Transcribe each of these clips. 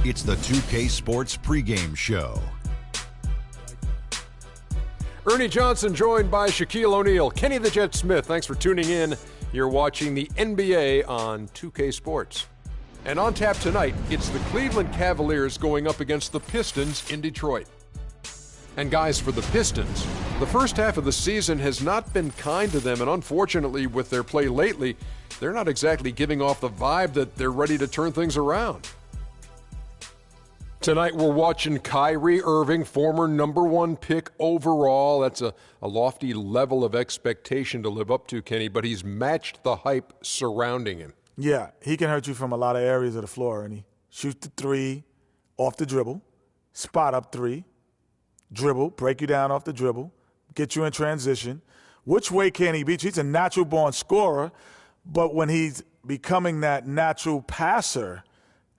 It's the 2K Sports pregame show. Ernie Johnson joined by Shaquille O'Neal. Kenny the Jet Smith, thanks for tuning in. You're watching the NBA on 2K Sports. And on tap tonight, it's the Cleveland Cavaliers going up against the Pistons in Detroit. And guys, for the Pistons, the first half of the season has not been kind to them, and unfortunately with their play lately, they're not exactly giving off the vibe that they're ready to turn things around. Tonight we're watching Kyrie Irving, former #1 pick overall. That's a lofty level of expectation to live up to, Kenny, but he's matched the hype surrounding him. Yeah, he can hurt you from a lot of areas of the floor, and he shoots the three off the dribble, spot up three, dribble, break you down off the dribble, get you in transition. Which way can he beat you? He's a natural-born scorer, but when he's becoming that natural passer,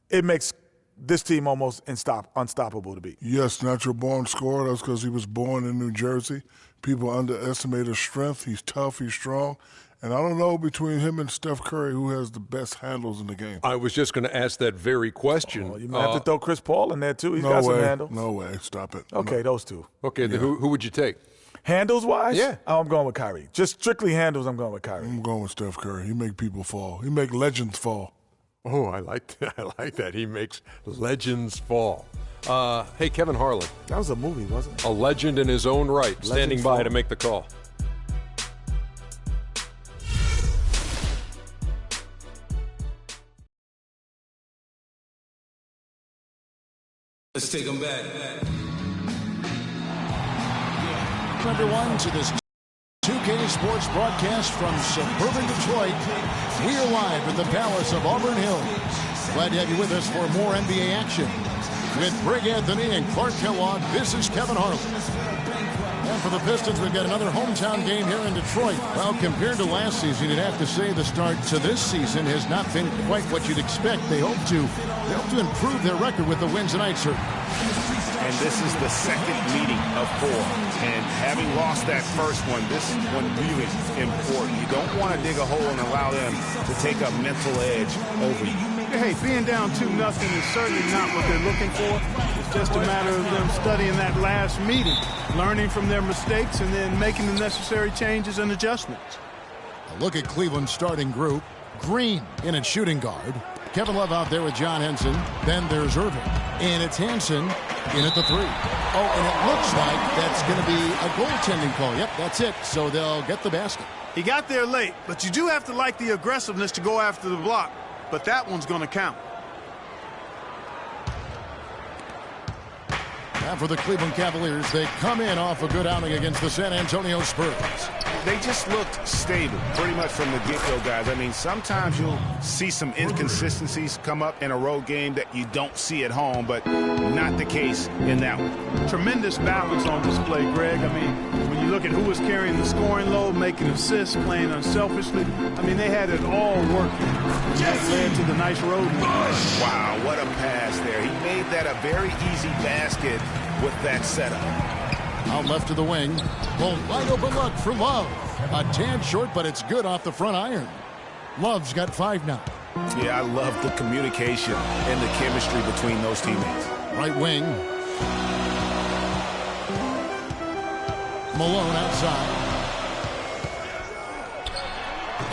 it makes this team almost unstoppable to beat. Yes, natural-born scorer. That's because he was born in New Jersey. People underestimate his strength. He's tough. He's strong. And I don't know between him and Steph Curry who has the best handles in the game. I was just going to ask that very question. You might have to throw Chris Paul in there, too. He's got some handles. No way. Stop it. Okay, those two. Okay, then who would you take? Handles-wise? Yeah. I'm going with Kyrie. Just strictly handles, I'm going with Kyrie. I'm going with Steph Curry. He make people fall. He make legends fall. Oh, I like that. I like that. He makes legends fall. Hey, Kevin Harlan. That was a movie, wasn't it? A legend in his own right, standing by to make the call. Let's take them back. Everyone to this 2K Sports broadcast from suburban Detroit. We are live at the Palace of Auburn Hills. Glad to have you with us for more NBA action. With Greg Anthony and Clark Kellogg, this is Kevin Harlan. And for the Pistons, we've got another hometown game here in Detroit. Well, compared to last season, you'd have to say the start to this season has not been quite what you'd expect. They hope to improve their record with the wins tonight, sir. And this is the second meeting of 4. And having lost that first one, this one really important. You don't want to dig a hole and allow them to take a mental edge over you. Hey, being down 2-0 is certainly not what they're looking for. It's just a matter of them studying that last meeting, learning from their mistakes, and then making the necessary changes and adjustments. A look at Cleveland's starting group. Green in at shooting guard. Kevin Love out there with John Henson. Then there's Irving. And it's Henson in at the 3. Oh, and it looks like that's going to be a goaltending call. Yep, that's it. So they'll get the basket. He got there late, but you do have to like the aggressiveness to go after the block. But that one's going to count. Now for the Cleveland Cavaliers, they come in off a good outing against the San Antonio Spurs. They just looked stable pretty much from the get-go, guys. I mean, sometimes you'll see some inconsistencies come up in a road game that you don't see at home, but not the case in that one. Tremendous balance on display, Greg. I mean, when you look at who was carrying the scoring load, making assists, playing unselfishly, I mean, they had it all working. That led to the nice road game. Wow, what a pass there. He made that a very easy basket with that setup. Out left to the wing. Well, wide open look for Love. A tad short, but it's good off the front iron. Love's got 5 now. Yeah, I love the communication and the chemistry between those teammates. Right wing. Malone outside.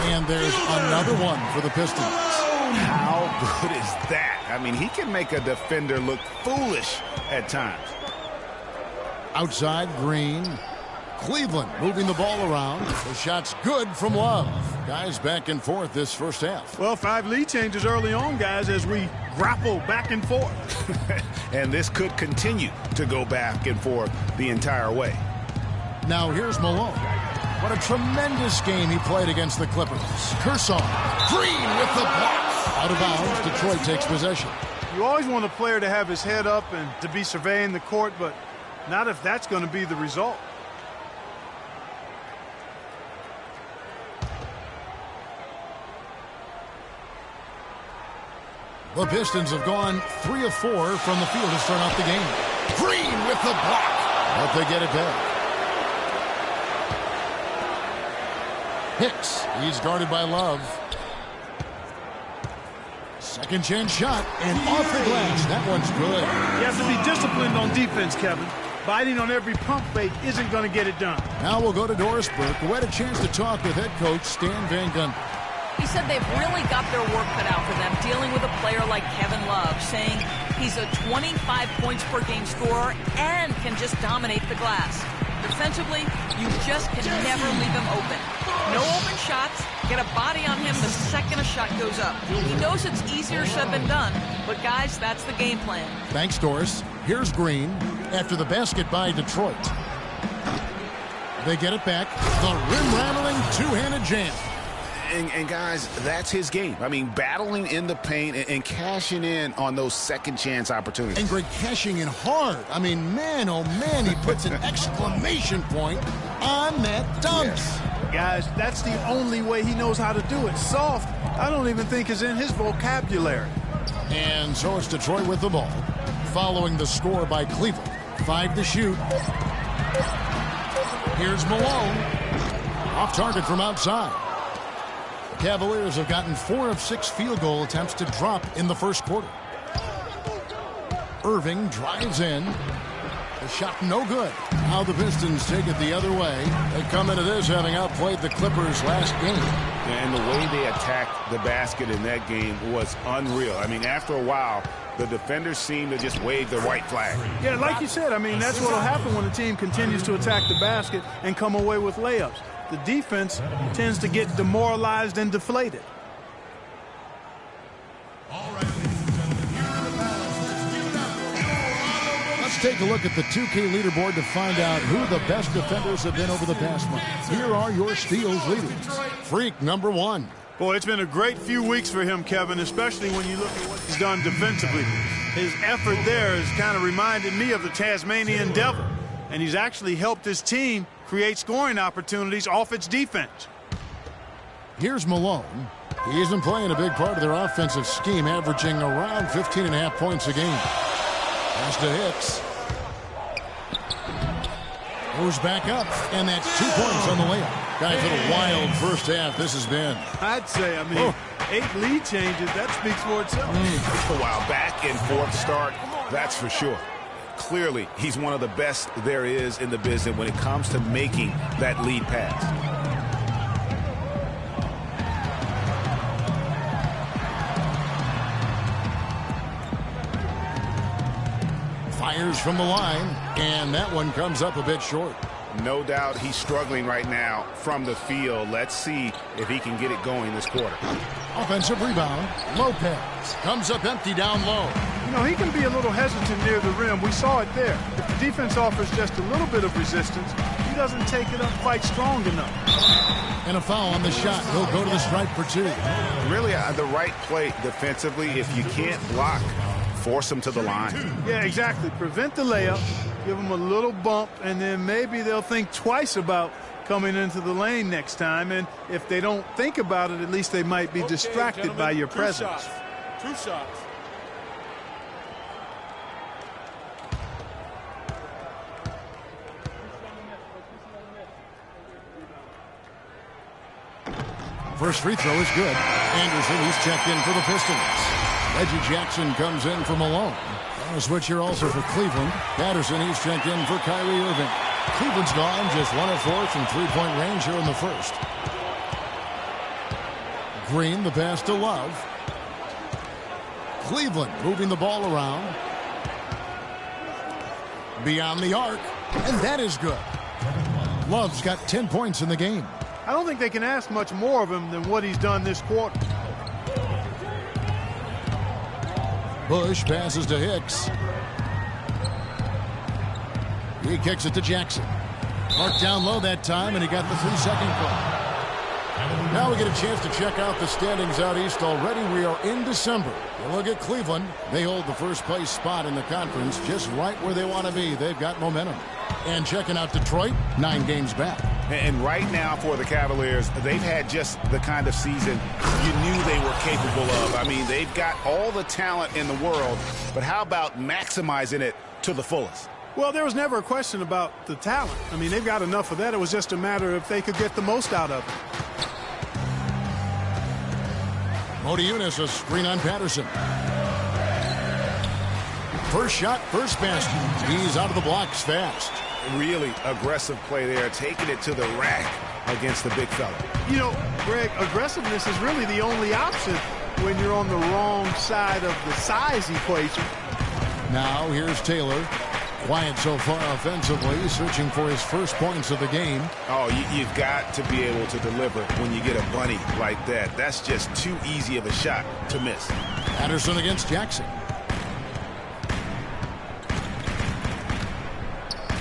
And there's another one for the Pistons. How good is that? I mean, he can make a defender look foolish at times. Outside, Green. Cleveland moving the ball around. The shot's good from Love. Guys back and forth this first half. Well, 5 lead changes early on, guys, as we grapple back and forth. And this could continue to go back and forth the entire way. Now here's Malone. What a tremendous game he played against the Clippers. Kershaw. Green with the block. Out of bounds. Detroit takes possession. You always want a player to have his head up and to be surveying the court, but not if that's going to be the result. The Pistons have gone 3 of 4 from the field to start off the game. Green with the block. But they get it back. Hicks. He's guarded by Love. Second chance shot, and off the glass. That one's good. You have to be disciplined on defense, Kevin. Biting on every pump fake isn't going to get it done. Now we'll go to Doris Burke, who had a chance to talk with head coach Stan Van Gundy. He said they've really got their work cut out for them dealing with a player like Kevin Love, saying he's a 25 points per game scorer and can just dominate the glass. Defensively, you just can never leave him open. No open shots. Get a body on him the second a shot goes up. He knows it's easier said than done, but guys, that's the game plan. Thanks, Doris. Here's Green after the basket by Detroit. They get it back. The rim-rattling two-handed jam. And guys, that's his game. I mean, battling in the paint and cashing in on those second chance opportunities. And Greg cashing in hard. I mean, man, oh man, he puts an exclamation point on that dunk. Yes. Guys, that's the only way he knows how to do it. Soft, I don't even think is in his vocabulary. And so it's Detroit with the ball. Following the score by Cleveland. 5 to shoot. Here's Malone. Off target from outside. Cavaliers have gotten 4 of 6 field goal attempts to drop in the first quarter. Irving drives in. The shot no good. Now the Pistons take it the other way. They come into this having outplayed the Clippers last game. And the way they attacked the basket in that game was unreal. I mean, after a while, the defenders seemed to just wave the white flag. Yeah, like you said, I mean, that's what will happen when a team continues to attack the basket and come away with layups. The defense tends to get demoralized and deflated. Let's take a look at the 2K leaderboard to find out who the best defenders have been over the past month. Here are your steals leaders. Freak number 1. Boy, it's been a great few weeks for him, Kevin, especially when you look at what he's done defensively. His effort there has kind of reminded me of the Tasmanian Devil, and he's actually helped his team create scoring opportunities off its defense. Here's Malone. He isn't playing a big part of their offensive scheme, averaging around 15.5 points a game. Pass to Hicks. Goes back up, and that's 2 points on the layup. Guys, what a wild first half this has been. I'd say, 8 lead changes, that speaks for itself. A while back and forth start, that's for sure. Clearly, he's one of the best there is in the business when it comes to making that lead pass. Fires from the line, and that one comes up a bit short. No doubt he's struggling right now from the field. Let's see if he can get it going this quarter. Offensive rebound. Lopez comes up empty down low. You know, he can be a little hesitant near the rim. We saw it there. If the defense offers just a little bit of resistance, he doesn't take it up quite strong enough. And a foul on the shot. He'll go to the stripe for 2. Really the right play defensively. If you can't block, force him to the line. Yeah, exactly. Prevent the layup, give them a little bump, and then maybe they'll think twice about coming into the lane next time. And if they don't think about it, at least they might be distracted by your presence. 2 shots. First free throw is good. Anderson, he's checked in for the Pistons. Reggie Jackson comes in for Malone. On a switch here also for Cleveland. Patterson, he's checked in for Kyrie Irving. Cleveland's gone just 1 of 4 from three-point range here in the first. Green, the pass to Love. Cleveland moving the ball around. Beyond the arc, and that is good. Love's got 10 points in the game. I don't think they can ask much more of him than what he's done this quarter. Bush passes to Hicks. He kicks it to Jackson. Marked down low that time, and he got the 3-second call. Now we get a chance to check out the standings out east already. We are in December. You look at Cleveland. They hold the first place spot in the conference just right where they want to be. They've got momentum. And checking out Detroit, 9 games back. And right now for the Cavaliers, they've had just the kind of season you knew they were capable of. I mean, they've got all the talent in the world, but how about maximizing it to the fullest? Well, there was never a question about the talent. I mean, they've got enough of that. It was just a matter if they could get the most out of it. Modiunas, a screen on Patterson. First shot, first basket. He's out of the blocks fast. Really aggressive play there, taking it to the rack against the big fella. You know, Greg, aggressiveness is really the only option when you're on the wrong side of the size equation. Now here's Taylor. Quiet so far offensively, searching for his first points of the game. Oh, you've got to be able to deliver when you get a bunny like that. That's just too easy of a shot to miss. Patterson against Jackson.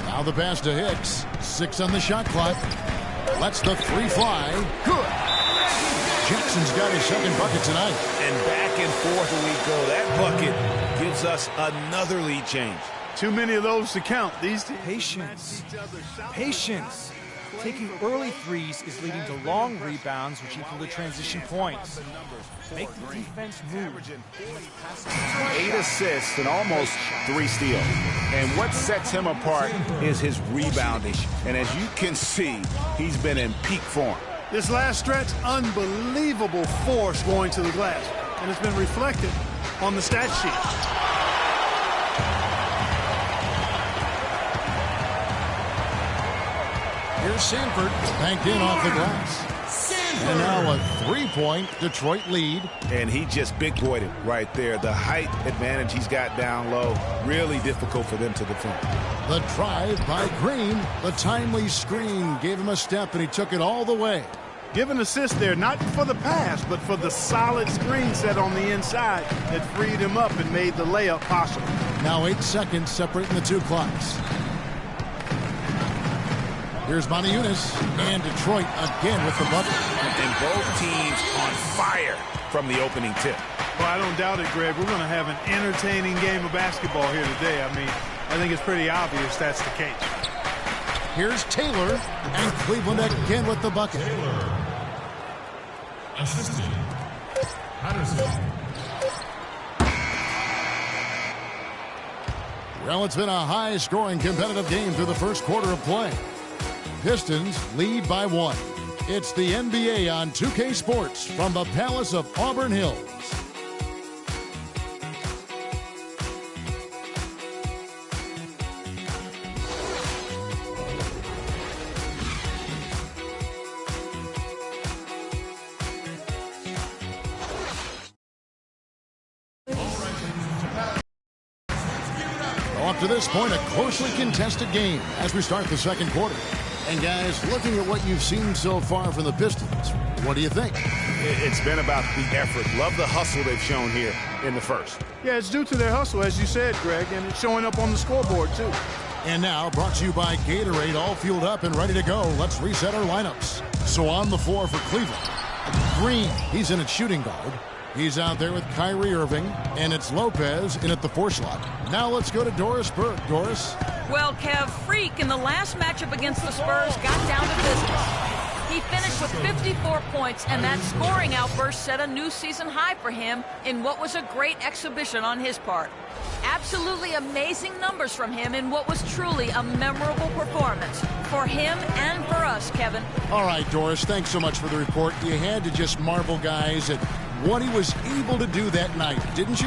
Now the pass to Hicks. 6 on the shot clock. Lets the 3 fly. Good. Jackson's got his second bucket tonight. And back and forth we go. That bucket gives us another lead change. Too many of those to count. These Patience. Patience. Taking early threes is leading to long rebounds, which equal to transition points. Make the defense move. 8 assists and almost 3 steals. And what sets him apart is his rebounding. And as you can see, he's been in peak form. This last stretch, unbelievable force going to the glass. And it's been reflected on the stat sheet. Here's Sanford, banked in off the glass. And now a 3-point Detroit lead. And he just big-boyed it right there. The height advantage he's got down low, really difficult for them to defend. The drive by Green. The timely screen gave him a step, and he took it all the way. Give an assist there, not for the pass, but for the solid screen set on the inside that freed him up and made the layup possible. Now 8 seconds separating the two clocks. Here's Modiunas, and Detroit again with the bucket. And both teams on fire from the opening tip. Well, I don't doubt it, Greg. We're going to have an entertaining game of basketball here today. I mean, I think it's pretty obvious that's the case. Here's Taylor, and Cleveland again with the bucket. Taylor. Assistant. Patterson. Well, it's been a high-scoring competitive game through the first quarter of play. Pistons lead by 1. It's the NBA on 2K Sports from the Palace of Auburn Hills. Up to this point, a closely contested game as we start the second quarter. And guys, looking at what you've seen so far from the Pistons, what do you think? It's been about the effort. Love the hustle they've shown here in the first. Yeah, it's due to their hustle, as you said, Greg, and it's showing up on the scoreboard, too. And now, brought to you by Gatorade, all fueled up and ready to go. Let's reset our lineups. So on the floor for Cleveland, Green, he's in at shooting guard. He's out there with Kyrie Irving, and it's Lopez in at the 4 slot. Now let's go to Doris Burke. Doris? Well, Kev, Freak in the last matchup against the Spurs got down to business. He finished with 54 points, and that scoring outburst set a new season high for him in what was a great exhibition on his part. Absolutely amazing numbers from him in what was truly a memorable performance for him and for us, Kevin. All right, Doris, thanks so much for the report. You had to just marvel, guys, at what he was able to do that night, didn't you?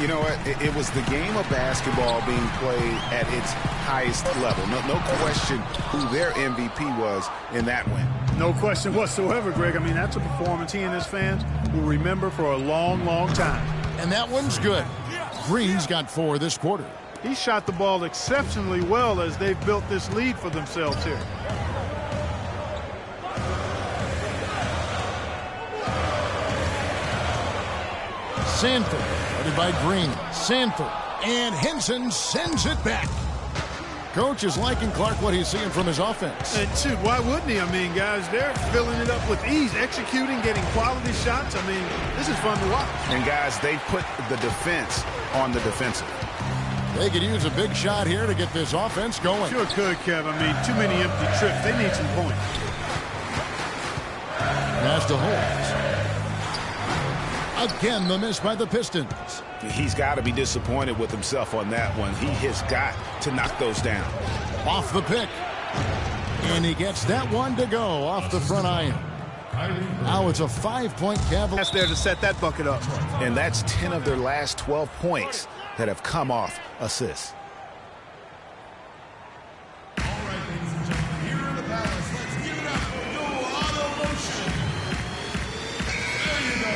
You know what? It was the game of basketball being played at its highest level. No question who their MVP was in that win. No question whatsoever, Greg. I mean, that's a performance he and his fans will remember for a long, long time. And that one's good. Green's got 4 this quarter. He shot the ball exceptionally well as they've built this lead for themselves here. Sanford, headed by Green. Sanford, and Henson sends it back. Coach is liking Clark what he's seeing from his offense. And shoot, why wouldn't he? I mean, guys, they're filling it up with ease, executing, getting quality shots. I mean, this is fun to watch. And guys, they put the defense on the defensive. They could use a big shot here to get this offense going. Sure could, Kev. I mean, too many empty trips. They need some points. Pass to Holmes. Again, the miss by the Pistons. He's got to be disappointed with himself on that one. He has got to knock those down. Off the pick. And he gets that one to go off the front iron. Now it's a 5-point Cavaliers. That's there to set that bucket up. And that's 10 of their last 12 points that have come off assists.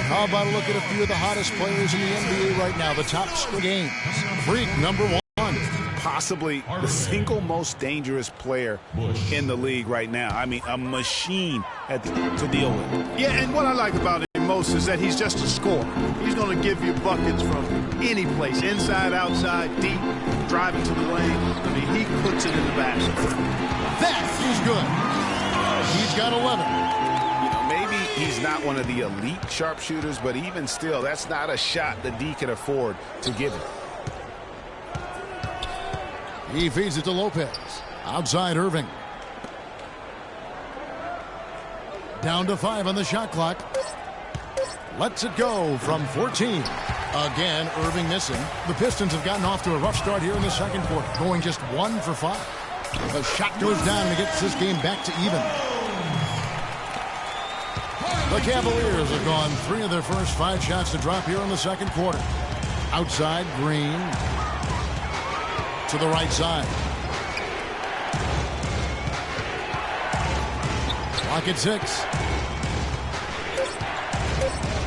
How about a look at a few of the hottest players in the NBA right now, the top games. Freak, number 1. Possibly the single most dangerous player in the league right now. I mean, a machine to deal with. Yeah, and what I like about him most is that he's just a scorer. He's going to give you buckets from any place, inside, outside, deep, driving to the lane. I mean, he puts it in the basket. That is good. He's got 11. Maybe he's not one of the elite sharpshooters, but even still, that's not a shot that D can afford to give him. He feeds it to Lopez. Outside Irving. Down to 5 on the shot clock. Lets it go from 14. Again, Irving missing. The Pistons have gotten off to a rough start here in the second quarter, going just 1 for 5. The shot goes down and gets this game back to even. The Cavaliers have gone 3 of their first 5 shots to drop here in the second quarter. Outside, Green. To the right side. Clock at 6.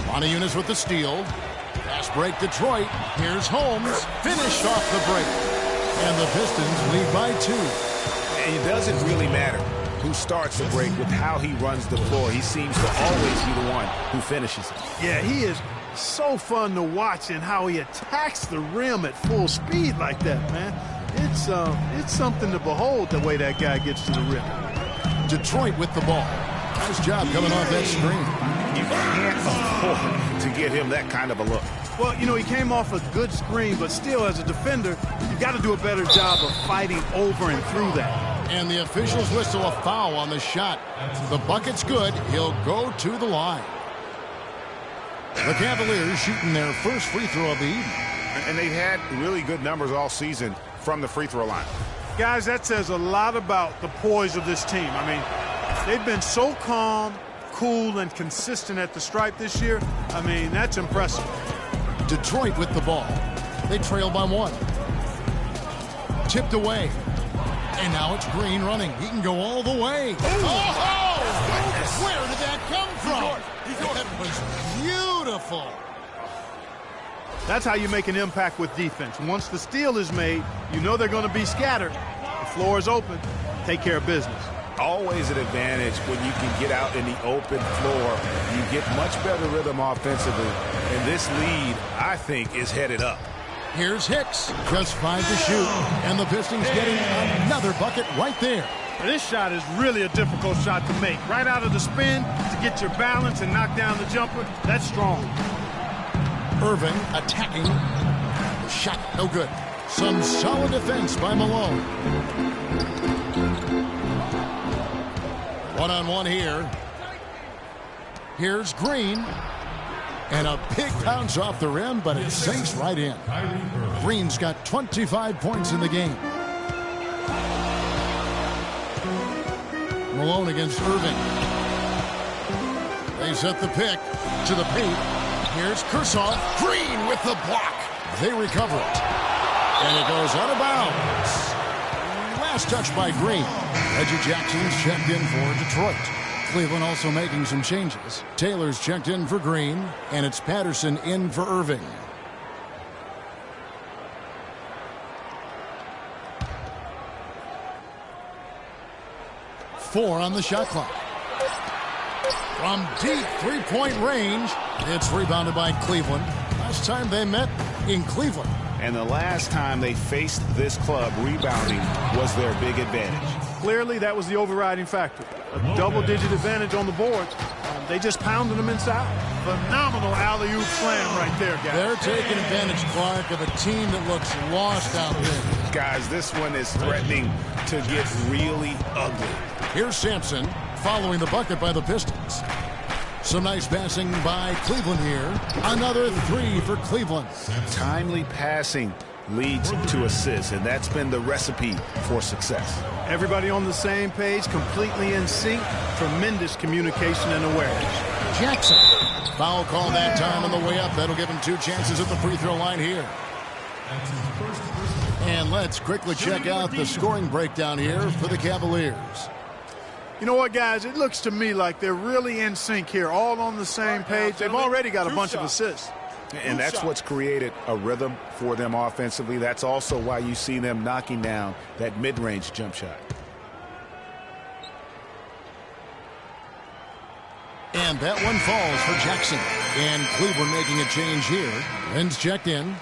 Montezumas with the steal. Fast break Detroit. Here's Holmes. Finished off the break. And the Pistons lead by 2. And it doesn't really matter who starts the break with how he runs the floor. He seems to always be the one who finishes it. Yeah, he is so fun to watch and how he attacks the rim at full speed like that, man. It's something to behold the way that guy gets to the rim. Detroit with the ball. Nice job coming off that screen. You can't afford to give him that kind of a look. Well, you know, he came off a good screen, but still, as a defender, you've got to do a better job of fighting over and through that. And the officials whistle a foul on the shot. The bucket's good. He'll go to the line. The Cavaliers shooting their first free throw of the evening. And they've had really good numbers all season from the free throw line. Guys, that says a lot about the poise of this team. I mean, they've been so calm, cool, and consistent at the stripe this year. I mean, that's impressive. Detroit with the ball. They trail by 1. Tipped away. And now it's Green running. He can go all the way. Oh! Where did that come from? That was beautiful. That's how you make an impact with defense. Once the steal is made, you know they're going to be scattered. The floor is open. Take care of business. Always an advantage when you can get out in the open floor. You get much better rhythm offensively. And this lead, I think, is headed up. Here's Hicks. Just 5 to shoot. And the Pistons getting another bucket right there. Now, this shot is really a difficult shot to make. Right out of the spin to get your balance and knock down the jumper. That's strong. Irving attacking. The shot no good. Some solid defense by Malone. One-on-one here. Here's Green. And a big bounce off the rim, but it sinks right in. Green's got 25 points in the game. Malone against Irving. They set the pick to the paint. Here's Kursoff. Green with the block. They recover it. And it goes out of bounds. Last touch by Green. Reggie Jackson's checked in for Detroit. Cleveland also making some changes. Taylor's checked in for Green, and it's Patterson in for Irving. Four on the shot clock. From deep three-point range, it's rebounded by Cleveland. Last time they met in Cleveland. And the last time they faced this club, rebounding was their big advantage. Clearly, that was the overriding factor. A double-digit advantage on the boards. They just pounded them inside. Phenomenal alley-oop slam right there, guys. They're taking advantage, Clark, of a team that looks lost out there. Guys, this one is threatening to get really ugly. Here's Sampson following the bucket by the Pistons. Some nice passing by Cleveland here. Another 3 for Cleveland. Timely passing leads to assists, and that's been the recipe for success. Everybody on the same page, completely in sync, tremendous communication and awareness. Jackson. Foul call that time on the way up. That'll give him 2 chances at the free throw line here. And let's quickly check out the scoring breakdown here for the Cavaliers. You know what, guys? It looks to me like they're really in sync here, all on the same page. They've already got a bunch of assists. And that's what's created a rhythm for them offensively. That's also why you see them knocking down that mid-range jump shot. And that one falls for Jackson. And Cleveland making a change here. Lynn's checked in.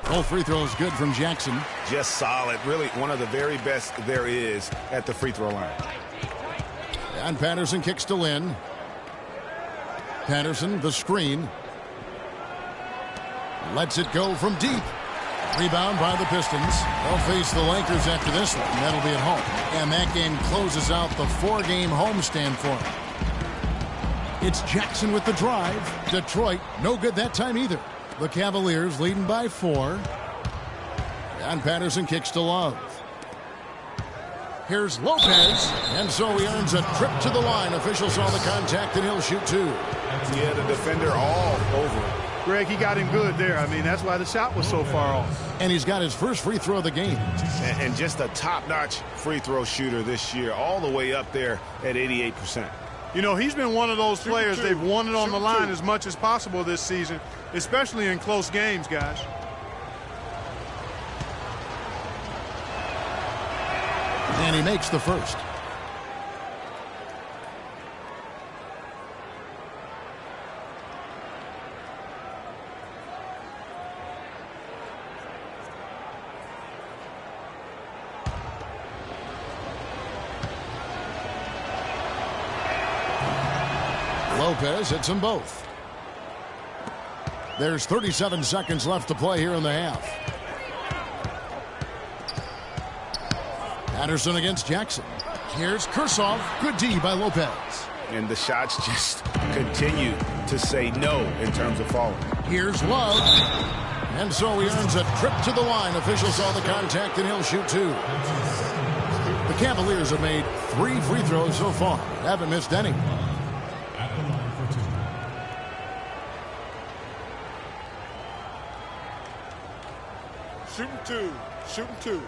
Both free throws good from Jackson. Just solid. Really one of the very best there is at the free throw line. And Patterson kicks to Lynn. Patterson, the screen. Lets it go from deep. Rebound by the Pistons. They'll face the Lakers after this one. That'll be at home. And that game closes out the 4-game homestand for them. It's Jackson with the drive. Detroit, no good that time either. The Cavaliers leading by 4. And Patterson kicks to Love. Here's Lopez. And so he earns a trip to the line. Officials saw the contact and he'll shoot 2. Yeah, the defender all over it. Greg, he got him good there. I mean, that's why the shot was so far off. And he's got his first free throw of the game. And just a top-notch free throw shooter this year, all the way up there at 88%. You know, he's been one of those players they've wanted on the line as much as possible this season, especially in close games, guys. And he makes the first. Lopez hits them both. There's 37 seconds left to play here in the half. Patterson against Jackson. Here's Kursoff. Good D by Lopez. And the shots just continue to say no in terms of falling. Here's Love. And so he earns a trip to the line. Officials saw the contact and he'll shoot 2. The Cavaliers have made 3 free throws so far. Haven't missed any. Shooting 2. Shooting 2.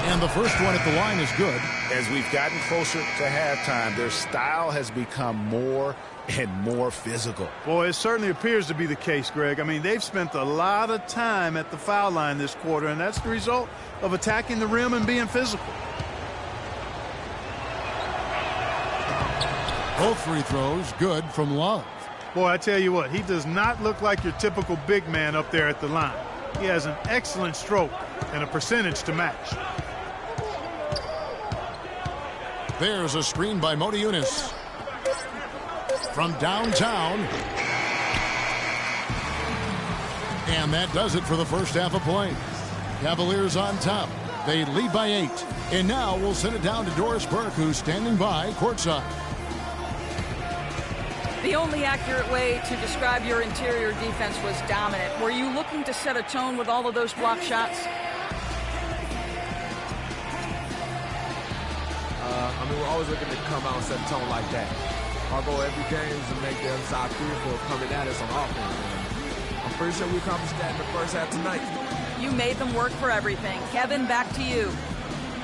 And the first one at the line is good. As we've gotten closer to halftime, their style has become more and more physical. Boy, it certainly appears to be the case, Greg. I mean, they've spent a lot of time at the foul line this quarter, and that's the result of attacking the rim and being physical. Both free throws good from Love. Boy, I tell you what, he does not look like your typical big man up there at the line. He has an excellent stroke and a percentage to match. There's a screen by Modiunas. From downtown. And that does it for the first half of play. Cavaliers on top. They lead by 8. And now we'll send it down to Doris Burke, who's standing by courtside. The only accurate way to describe your interior defense was dominant. Were you looking to set a tone with all of those block shots? I mean, we're always looking to come out and set a tone like that. Our goal every game is to make the other side fearful of coming at us on offense. And I'm pretty sure we accomplished that in the first half tonight. You made them work for everything. Kevin, back to you.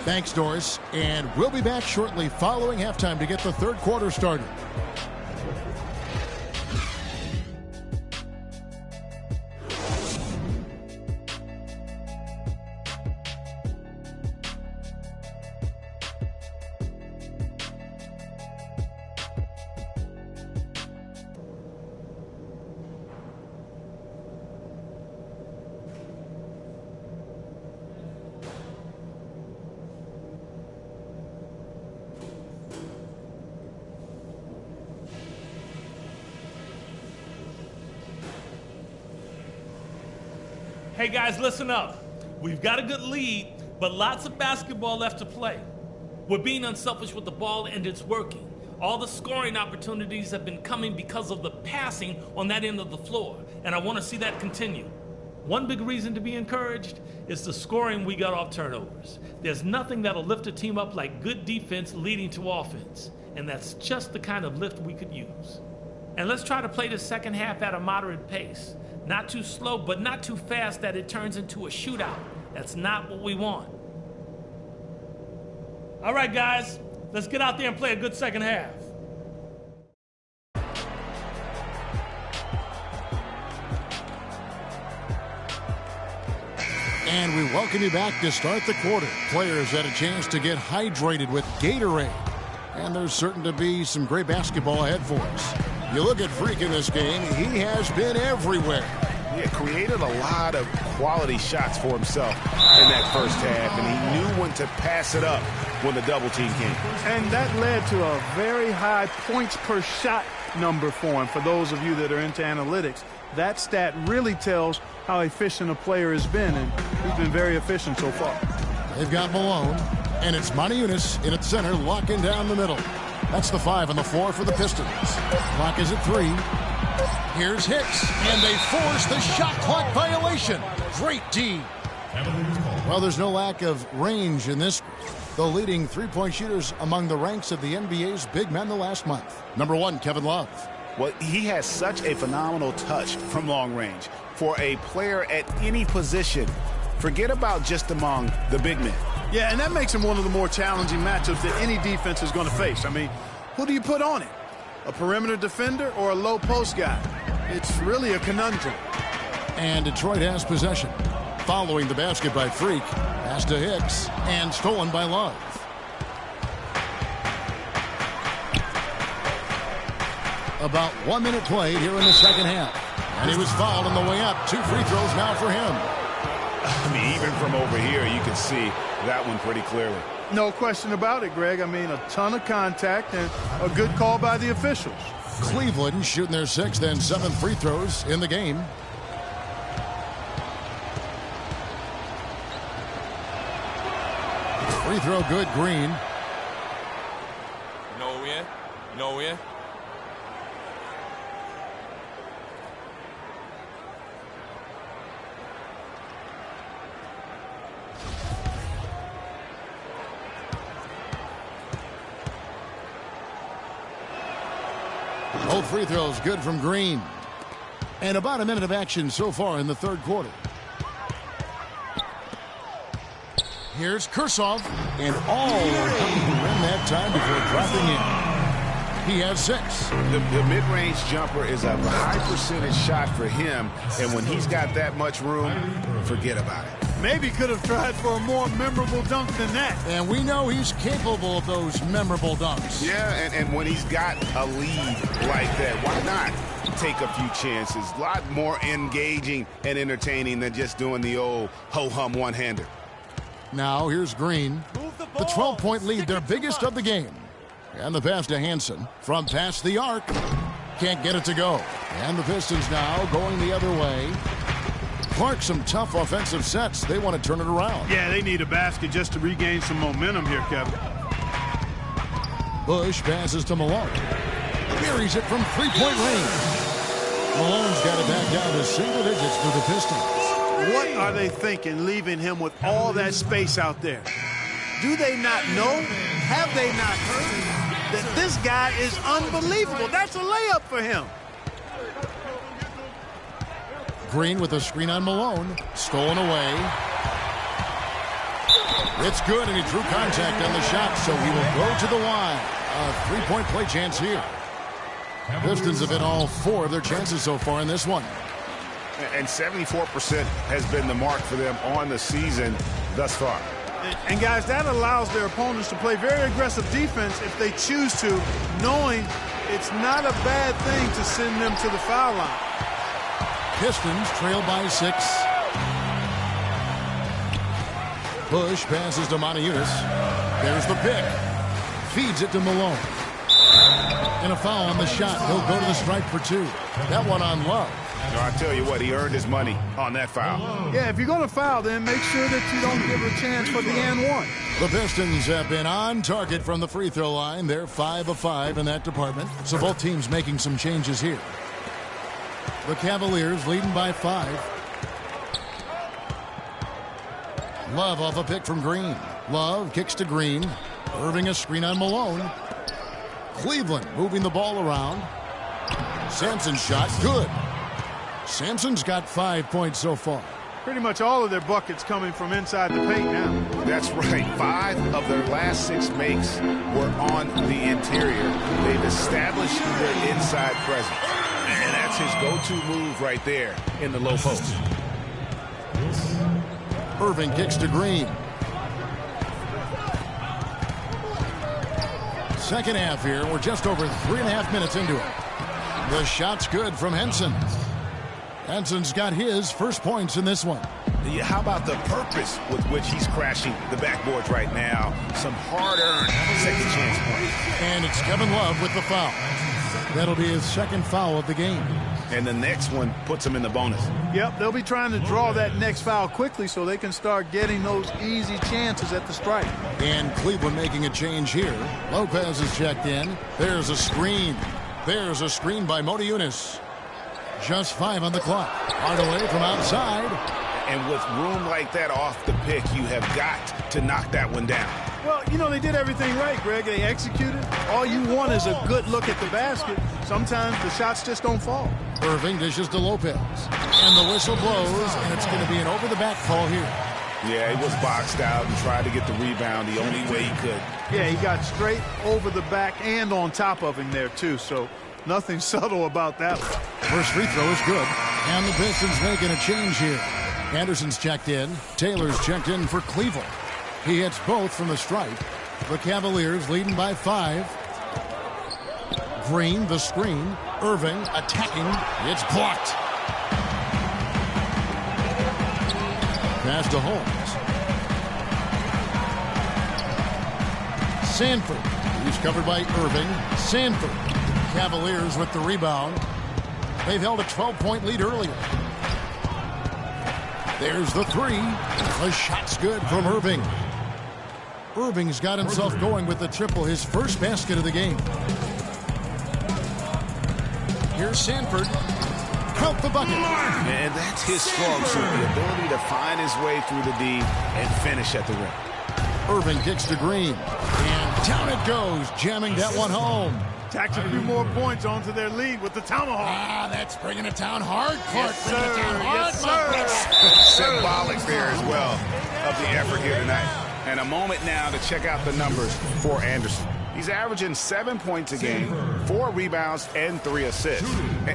Thanks, Doris. And we'll be back shortly following halftime to get the third quarter started. Hey guys, listen up. We've got a good lead, but lots of basketball left to play. We're being unselfish with the ball, and it's working. All the scoring opportunities have been coming because of the passing on that end of the floor, and I want to see that continue. One big reason to be encouraged is the scoring we got off turnovers. There's nothing that'll lift a team up like good defense leading to offense, and that's just the kind of lift we could use. And let's try to play the second half at a moderate pace. Not too slow, but not too fast that it turns into a shootout. That's not what we want. All right, guys, let's get out there and play a good second half. And we welcome you back to start the quarter. Players had a chance to get hydrated with Gatorade. And there's certain to be some great basketball ahead for us. You look at Freak in this game, he has been everywhere. Yeah, created a lot of quality shots for himself in that first half, and he knew when to pass it up when the double team came. And that led to a very high points per shot number for him. For those of you that are into analytics, that stat really tells how efficient a player has been, and he's been very efficient so far. They've got Malone, and it's Moniunas in at center, locking down the middle. That's the 5 and the 4 for the Pistons. Clock is at 3. Here's Hicks, and they force the shot clock violation. Great D. Well, there's no lack of range in this group. The leading three-point shooters among the ranks of the NBA's big men the last month. Number 1, Kevin Love. Well, he has such a phenomenal touch from long range. For a player at any position, forget about just among the big men. Yeah, and that makes him one of the more challenging matchups that any defense is going to face. I mean, who do you put on it? A perimeter defender or a low post guy? It's really a conundrum. And Detroit has possession. Following the basket by Freak. Pass to Hicks. And stolen by Love. About 1 minute played here in the second half. And he was fouled on the way up. 2 free throws now for him. I mean, even from over here, you can see that one pretty clearly. No question about it, Greg. I mean, a ton of contact and a good call by the officials. Cleveland shooting their 6th and 7th free throws in the game. Free throw good, Green. You know where we in? You know where we in? Both free throws good from Green. And about a minute of action so far in the third quarter. Here's Kursov, and all are coming to rim that time before dropping in. He has 6. The mid-range jumper is a high percentage shot for him, and when he's got that much room, forget about it. Maybe could have tried for a more memorable dunk than that. And we know he's capable of those memorable dunks. Yeah, and when he's got a lead like that, why not take a few chances? A lot more engaging and entertaining than just doing the old ho-hum one-hander. Now here's Green. The 12-point lead, their biggest of the game. And the pass to Hansen from past the arc. Can't get it to go. And the Pistons now going the other way. Clark, some tough offensive sets. They want to turn it around. Yeah, they need a basket just to regain some momentum here, Kevin. Bush passes to Malone. Buries it from three-point range. Malone's got it back down to single digits for the Pistons. What are they thinking, leaving him with all that space out there? Do they not know? Have they not heard that this guy is unbelievable? That's a layup for him. Green with a screen on Malone. Stolen away. It's good, and he drew contact on the shot, so he will go to the line. A three-point play chance here. Pistons have hit all 4 of their chances so far in this one. And 74% has been the mark for them on the season thus far. And guys, that allows their opponents to play very aggressive defense if they choose to, knowing it's not a bad thing to send them to the foul line. Pistons trail by 6. Bush passes to Moniunas. There's the pick. Feeds it to Malone. And a foul on the shot. He'll go to the stripe for 2. That one on Love. I tell you what, he earned his money on that foul. Yeah, if you're going to foul, then make sure that you don't give a chance for the and one. The Pistons have been on target from the free throw line. They're 5 of 5 in that department. So both teams making some changes here. The Cavaliers leading by 5. Love off a pick from Green. Love kicks to Green. Irving a screen on Malone. Cleveland moving the ball around. Sampson's shot, good. Sampson's got 5 points so far. Pretty much all of their buckets coming from inside the paint now. That's right. 5 of their last 6 makes were on the interior. They've established their inside presence. And that's his go-to move right there in the low post. Irving kicks to Green. Second half here. We're just over 3.5 minutes into it. The shot's good from Henson. Henson's got his first points in this one. Yeah, how about the purpose with which he's crashing the backboards right now? Some hard-earned second chance points. And it's Kevin Love with the foul. That'll be his second foul of the game. And the next one puts him in the bonus. Yep, they'll be trying to draw that next foul quickly so they can start getting those easy chances at the stripe. And Cleveland making a change here. Lopez is checked in. There's a screen. There's a screen by Motiejunas. Just 5 on the clock. Hardaway from outside. And with room like that off the pick, you have got to knock that one down. Well, you know, they did everything right, Greg. They executed. All you want is a good look at the basket. Sometimes the shots just don't fall. Irving dishes to Lopez. And the whistle blows, and it's going to be an over-the-back call here. Yeah, he was boxed out and tried to get the rebound the only way he could. Yeah, he got straight over the back and on top of him there, too. So nothing subtle about that one. First free throw is good. And the Pistons making a change here. Anderson's checked in. Taylor's checked in for Cleveland. He hits both from the stripe. The Cavaliers leading by 5. Green, the screen. Irving attacking. It's blocked. Pass to Holmes. Sanford. He's covered by Irving. Sanford. Cavaliers with the rebound. They've held a 12-point lead earlier. There's the 3. The shot's good from Irving. Irving's got himself going with the triple, his first basket of the game. Here's Sanford. Count the bucket. And that's his strong suit, the ability to find his way through the D and finish at the rim. Irving kicks to Green. And down it goes, jamming that one home. Tacks a few more points onto their lead with the tomahawk. Ah, that's bringing it down hard, Clark. Yes, bringing it down hard. yes, sir. Symbolic there as well of the effort here tonight. And a moment now to check out the numbers for Anderson. He's averaging 7 points a game, 4 rebounds, and 3 assists.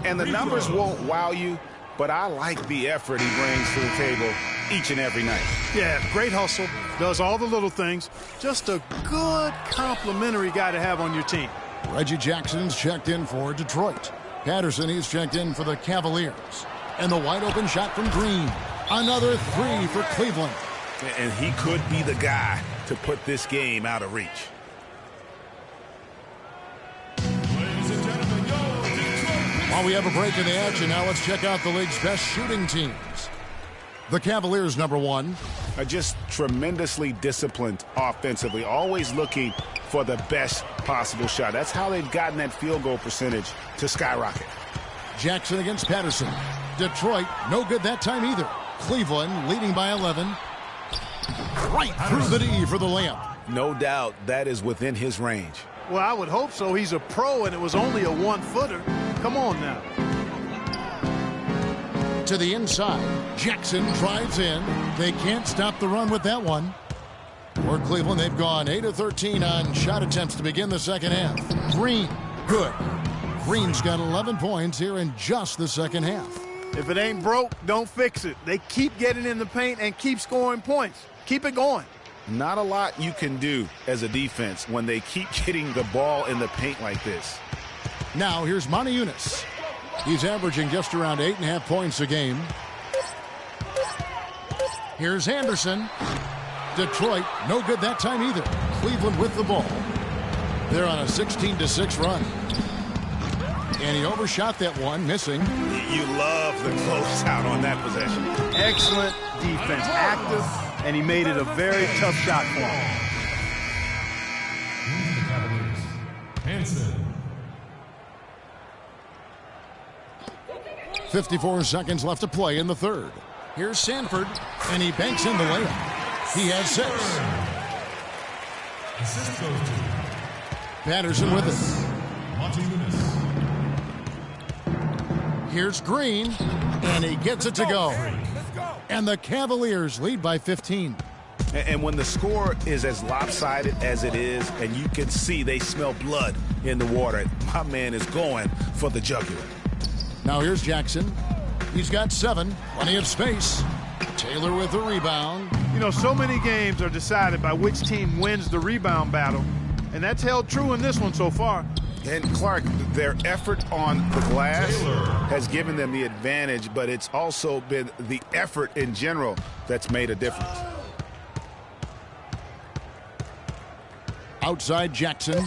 And the numbers won't wow you, but I like the effort he brings to the table each and every night. Yeah, great hustle, does all the little things. Just a good complimentary guy to have on your team. Reggie Jackson's checked in for Detroit. Patterson, he's checked in for the Cavaliers. And the wide open shot from Green. Another 3 for Cleveland. And he could be the guy to put this game out of reach. While we have a break in the action, now let's check out the league's best shooting teams. The Cavaliers, number 1. Are just tremendously disciplined offensively, always looking for the best possible shot. That's how they've gotten that field goal percentage to skyrocket. Jackson against Patterson. Detroit, no good that time either. Cleveland leading by 11. Right through the D for the layup. No doubt that is within his range. Well, I would hope so. He's a pro, and it was only a 1-footer. Come on now. To the inside. Jackson drives in. They can't stop the run with that one. For Cleveland, they've gone 8 of 13 on shot attempts to begin the second half. Green, good. Green's got 11 points here in just the second half. If it ain't broke, don't fix it. They keep getting in the paint and keep scoring points. Keep it going. Not a lot you can do as a defense when they keep getting the ball in the paint like this. Now here's Motiejunas. He's averaging just around 8.5 points a game. Here's Anderson. Detroit, no good that time either. Cleveland with the ball. They're on a 16-6 run. And he overshot that one, missing. You love the closeout on that possession. Excellent defense, active, and he made it a very tough shot for him. 54 seconds left to play in the third. Here's Sanford, and he banks in the layup. He has 6. Assist goes to Patterson with it. Montezunis. Here's Green, and he gets it to go. And the Cavaliers lead by 15. And when the score is as lopsided as it is, and you can see they smell blood in the water, my man is going for the jugular. Now here's Jackson. He's got 7. Plenty of space. Taylor with the rebound. You know, so many games are decided by which team wins the rebound battle, and that's held true in this one so far. And Clark, their effort on the glass has given them the advantage, but it's also been the effort in general that's made a difference. Outside Jackson.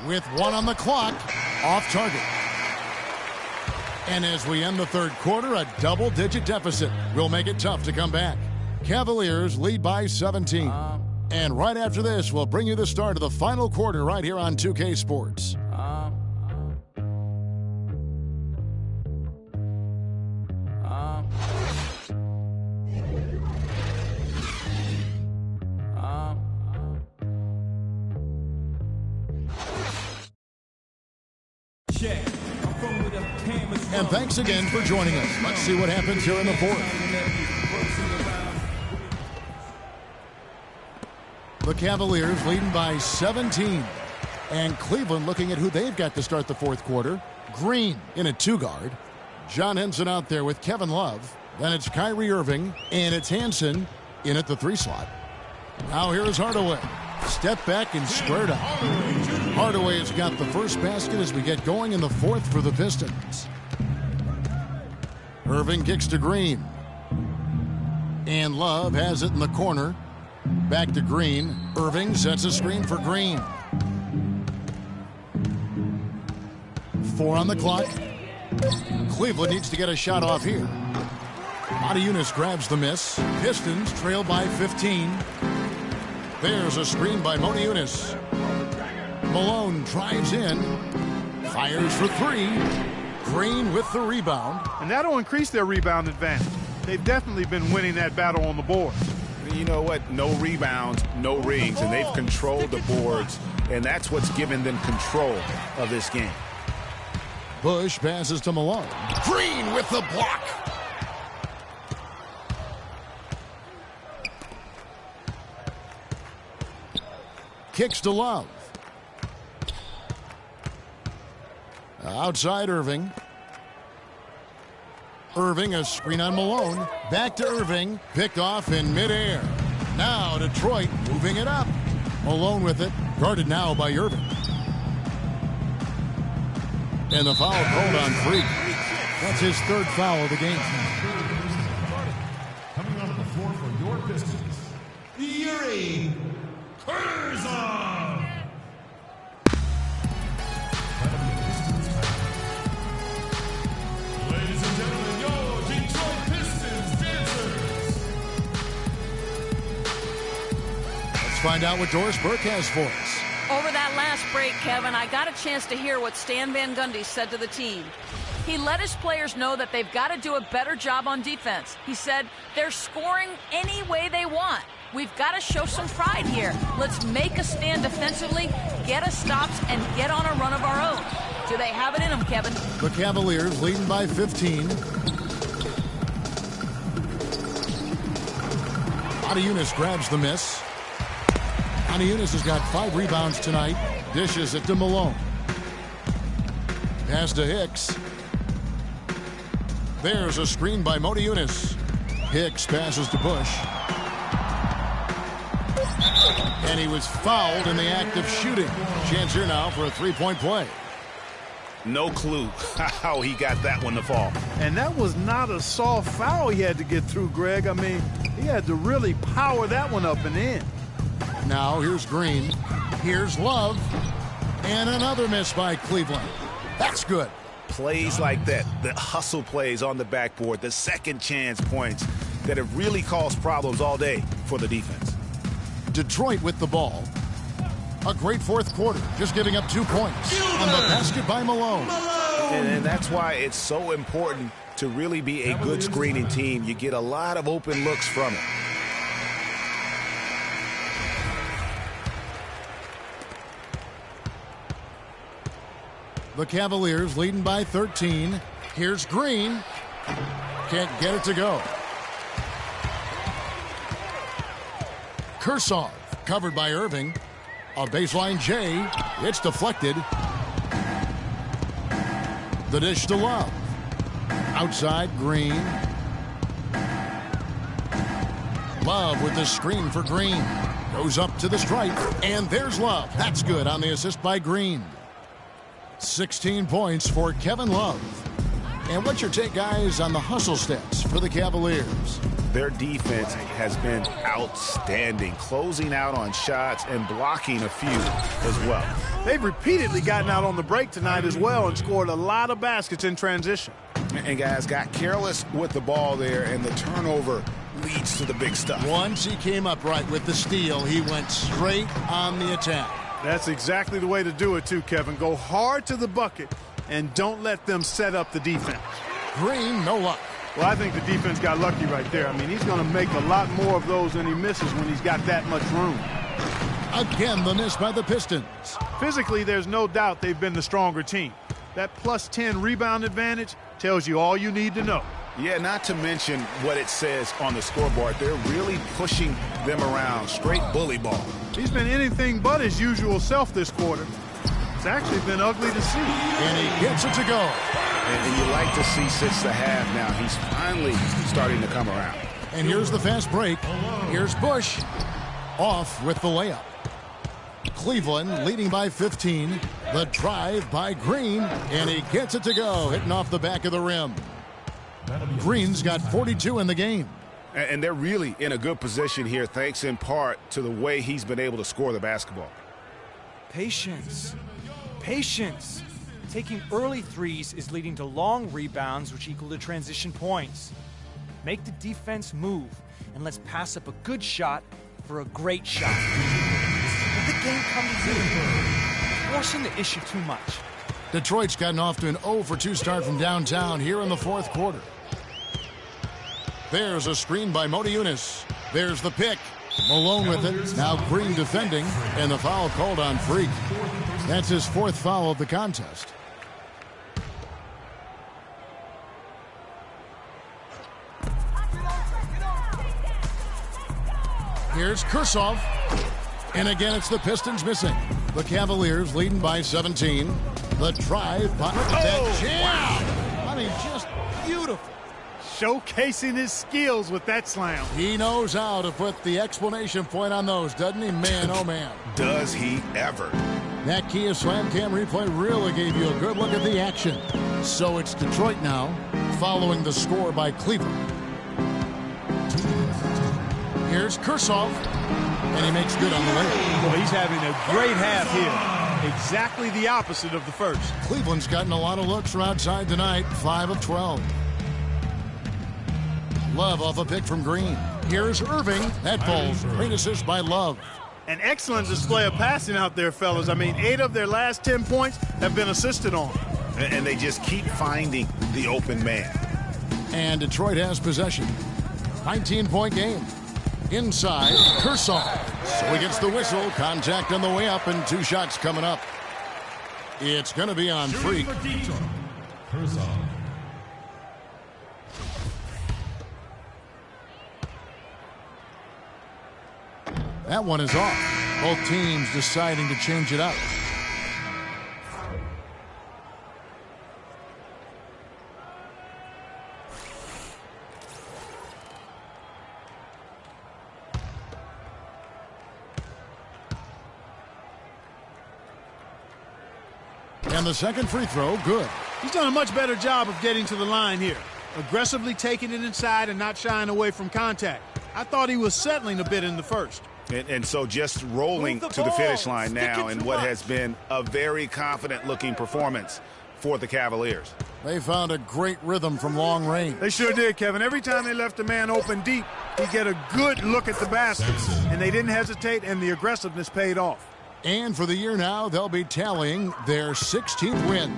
With 1 on the clock. Off target. And as we end the third quarter, a double-digit deficit will make it tough to come back. Cavaliers lead by 17. And right after this, we'll bring you the start of the final quarter right here on 2K Sports. And thanks again for joining us. Let's see what happens here in the fourth. The Cavaliers leading by 17. And Cleveland looking at who they've got to start the fourth quarter. Green in a 2-guard. John Henson out there with Kevin Love. Then it's Kyrie Irving. And it's Hansen in at the 3 slot. Now here is Hardaway. Step back and squared up. Hardaway has got the first basket as we get going in the fourth for the Pistons. Irving kicks to Green. And Love has it in the corner. Back to Green. Irving sets a screen for Green. 4 on the clock. Cleveland needs to get a shot off here. Montezunis grabs the miss. Pistons trail by 15. There's a screen by Montezunis. Malone drives in. Fires for 3. Green with the rebound. And that'll increase their rebound advantage. They've definitely been winning that battle on the boards. You know what? No rebounds, no rings, and they've controlled the boards, and that's what's given them control of this game. Bush passes to Malone. Green with the block. Kicks to Love. Outside Irving. Irving, a screen on Malone. Back to Irving. Picked off in midair. Now Detroit moving it up. Malone with it. Guarded now by Irving. And the foul called on Freak. That's his 3rd foul of the game. Coming onto the floor for your Pistons, Yuri Kurzon. Ladies and gentlemen, your Detroit Pistons dancers. Let's find out what Doris Burke has for us. Over that last break, Kevin, I got a chance to hear what Stan Van Gundy said to the team. He let his players know that they've got to do a better job on defense. He said, they're scoring any way they want. We've got to show some pride here. Let's make a stand defensively, get us stops, and get on a run of our own. Do they have it in them, Kevin? The Cavaliers leading by 15. Montezunis grabs the miss. Montezunis has got 5 rebounds tonight. Dishes it to Malone. Pass to Hicks. There's a screen by Montezunis. Hicks passes to Bush. And he was fouled in the act of shooting. Chance here now for a 3-point play. No clue how he got that one to fall. And that was not a soft foul he had to get through, Greg. I mean, he had to really power that one up and in. Now here's Green. Here's Love. And another miss by Cleveland. That's good. Plays like that, the hustle plays on the backboard, the second chance points that have really caused problems all day for the defense. Detroit with the ball. A great fourth quarter, just giving up 2 points on the basket by Malone. And that's why it's so important to really be a good screening team. You get a lot of open looks from it. The Cavaliers leading by 13. Here's Green. Can't get it to go. Kursov covered by Irving. A baseline J. It's deflected. The dish to Love. Outside Green. Love with the screen for Green. Goes up to the stripe. And there's Love. That's good on the assist by Green. 16 points for Kevin Love. And what's your take, guys, on the hustle stats for the Cavaliers? Their defense has been outstanding, closing out on shots and blocking a few as well. They've repeatedly gotten out on the break tonight as well and scored a lot of baskets in transition. And guys got careless with the ball there, and the turnover leads to the big stuff. Once he came up right with the steal, he went straight on the attack. That's exactly the way to do it too, Kevin. Go hard to the bucket and don't let them set up the defense. Green, no luck. Well, I think the defense got lucky right there. I mean, he's going to make a lot more of those than he misses when he's got that much room. Again, the miss by the Pistons. Physically, there's no doubt they've been the stronger team. That plus 10 rebound advantage tells you all you need to know. Yeah, not to mention what it says on the scoreboard. They're really pushing them around. Straight bully ball. He's been anything but his usual self this quarter. It's actually been ugly to see. And he gets it to go. And you like to see since the half now. He's finally starting to come around. And here's the fast break. Here's Bush. Off with the layup. Cleveland leading by 15. The drive by Green. And he gets it to go. Hitting off the back of the rim. Green's got 42 in the game. And they're really in a good position here, thanks in part to the way he's been able to score the basketball. Patience. Patience. Taking early threes is leading to long rebounds, which equal to transition points. Make the defense move, and let's pass up a good shot for a great shot. Let the game come to you. Forcing the issue too much. Detroit's gotten off to an 0-for-2 start from downtown here in the fourth quarter. There's a screen by Motiejunas. There's the pick. Malone with it. Now Green defending, and the foul called on Freak. That's his fourth foul of the contest. Here's Kursov. And again, it's the Pistons missing. The Cavaliers leading by 17. The drive by that jam. I mean, just beautiful. Showcasing his skills with that slam. He knows how to put the exclamation point on those, doesn't he? Man, oh man. Does he ever? That Kia Slam Cam replay really gave you a good look at the action. So it's Detroit now, following the score by Cleveland. Here's Kursov, and he makes good on the layup. Well, he's having a great half here. Exactly the opposite of the first. Cleveland's gotten a lot of looks from outside tonight, 5 of 12. Love off a pick from Green. Here's Irving. That falls. Great assist by Love. An excellent display of passing out there, fellas. I mean, 8 of their last 10 points have been assisted on. And they just keep finding the open man. And Detroit has possession. 19-point game. Inside, Kursov. So he gets the whistle. Contact on the way up, and 2 shots coming up. It's going to be on Freak. That one is off. Both teams deciding to change it up. And the second free throw, good. He's done a much better job of getting to the line here. Aggressively taking it inside and not shying away from contact. I thought he was settling a bit in the first. And so just rolling to the finish line now in what has been a very confident-looking performance for the Cavaliers. They found a great rhythm from long range. They sure did, Kevin. Every time they left a man open deep, he'd get a good look at the basket. And they didn't hesitate, and the aggressiveness paid off. And for the year now, they'll be tallying their 16th win.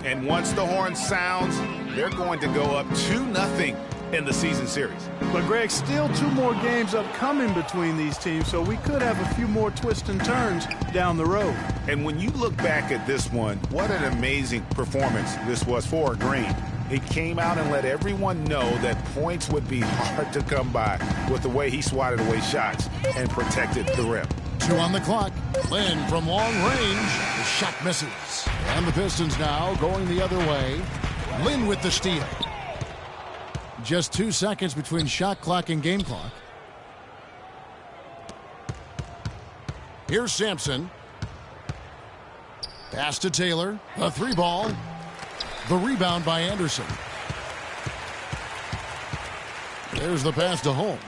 And once the horn sounds, they're going to go up 2-0 in the season series. But, Greg, still 2 more games upcoming between these teams, so we could have a few more twists and turns down the road. And when you look back at this one, what an amazing performance this was for Green. He came out and let everyone know that points would be hard to come by with the way he swatted away shots and protected the rim. 2 on the clock. Lynn from long range. The shot misses. And the Pistons now going the other way. Lynn with the steal. Just 2 seconds between shot clock and game clock. Here's Sampson. Pass to Taylor. A 3-ball. The rebound by Anderson. There's the pass to Holmes.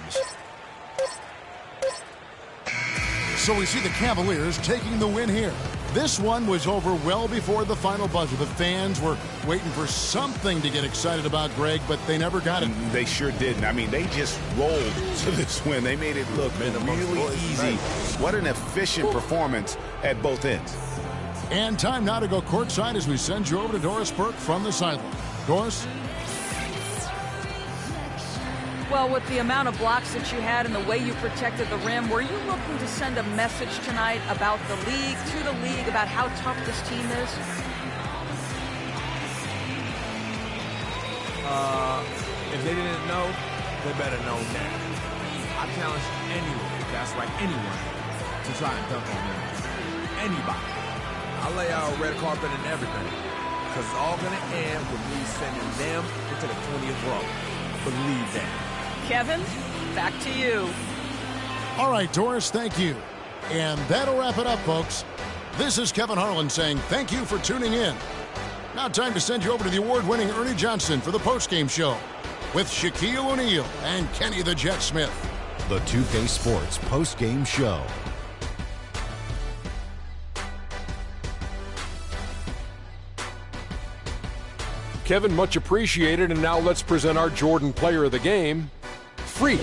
So we see the Cavaliers taking the win here. This one was over well before the final buzzer. The fans were waiting for something to get excited about, Greg, but they never got it. They sure didn't. I mean, they just rolled to this win. They made it look really easy. What an efficient performance at both ends. And time now to go courtside as we send you over to Doris Burke from the sideline. Doris? Well, with the amount of blocks that you had and the way you protected the rim, were you looking to send a message tonight about the league, to the league, about how tough this team is? If they didn't know, they better know now. I challenge anyone, that's right, anyone, to try and dunk on them. Anybody. I'll lay out a red carpet and everything, because it's all going to end with me sending them into the 20th row. Believe that. Kevin, back to you. All right, Doris, thank you. And that'll wrap it up, folks. This is Kevin Harlan saying thank you for tuning in. Now time to send you over to the award-winning Ernie Johnson for the postgame show with Shaquille O'Neal and Kenny the Jet Smith. The 2K Sports postgame show. Kevin, much appreciated. And now let's present our Jordan Player of the Game, Freak.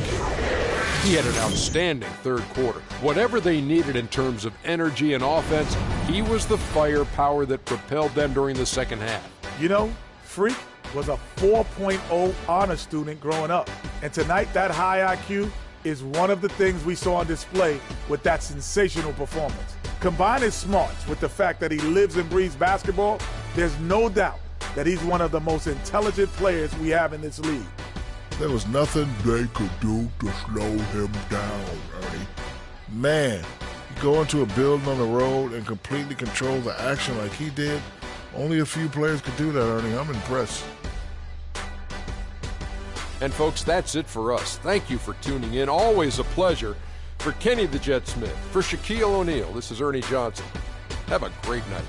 He had an outstanding third quarter. Whatever they needed in terms of energy and offense, he was the firepower that propelled them during the second half. You know, Freak was a 4.0 honor student growing up. And tonight, that high IQ is one of the things we saw on display with that sensational performance. Combine his smarts with the fact that he lives and breathes basketball, there's no doubt that he's one of the most intelligent players we have in this league. There was nothing they could do to slow him down, Ernie. Man, you go into a building on the road and completely control the action like he did. Only a few players could do that, Ernie. I'm impressed. And folks, that's it for us. Thank you for tuning in. Always a pleasure. For Kenny the Jet Smith, for Shaquille O'Neal, this is Ernie Johnson. Have a great night.